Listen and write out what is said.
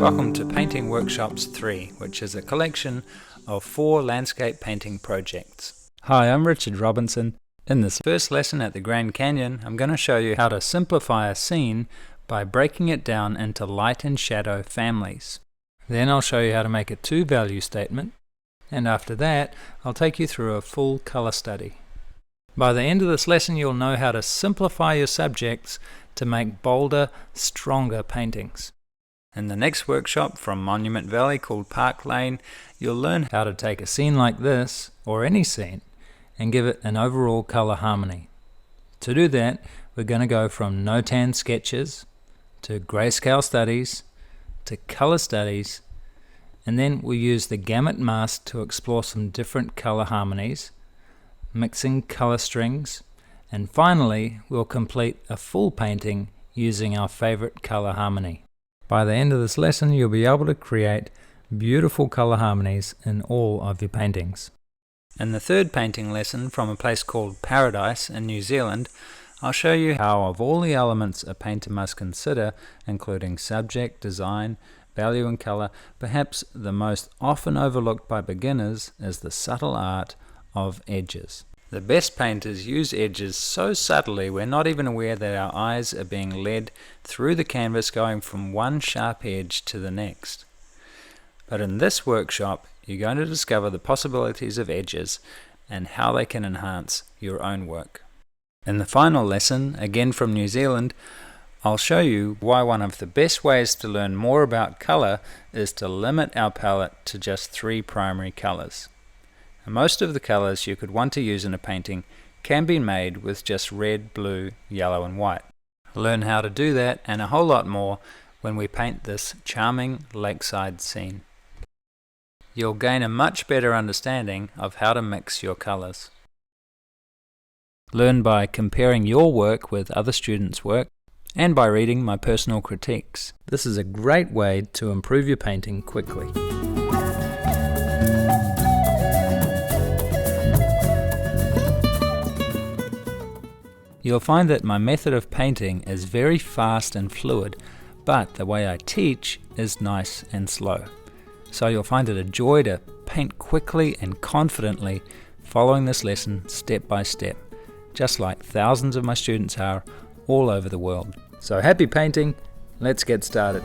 Welcome to Painting Workshops 3, which is a collection of 4 landscape painting projects. Hi, I'm Richard Robinson. In this first lesson at the Grand Canyon, I'm going to show you how to simplify a scene by breaking it down into light and shadow families. Then I'll show you how to make a 2-value statement, and after that, I'll take you through a full color study. By the end of this lesson, you'll know how to simplify your subjects to make bolder, stronger paintings. In the next workshop from Monument Valley called Park Lane, you'll learn how to take a scene like this, or any scene, and give it an overall color harmony. To do that, we're going to go from Notan sketches to Greyscale studies to color studies, and then we'll use the Gamut Mask to explore some different color harmonies, mixing color strings, and finally we'll complete a full painting using our favorite color harmony. By the end of this lesson, you'll be able to create beautiful color harmonies in all of your paintings. In the third painting lesson from a place called Paradise in New Zealand, I'll show you how of all the elements a painter must consider, including subject, design, value and color, perhaps the most often overlooked by beginners is the subtle art of edges. The best painters use edges so subtly we're not even aware that our eyes are being led through the canvas, going from one sharp edge to the next. But in this workshop, you're going to discover the possibilities of edges and how they can enhance your own work. In the final lesson, again from New Zealand, I'll show you why one of the best ways to learn more about color is to limit our palette to just 3 primary colors. Most of the colors you could want to use in a painting can be made with just red, blue, yellow and white. Learn how to do that and a whole lot more when we paint this charming lakeside scene. You'll gain a much better understanding of how to mix your colors. Learn by comparing your work with other students' work and by reading my personal critiques. This is a great way to improve your painting quickly. You'll find that my method of painting is very fast and fluid, but the way I teach is nice and slow. So you'll find it a joy to paint quickly and confidently, following this lesson step by step, just like thousands of my students are all over the world. So happy painting, let's get started.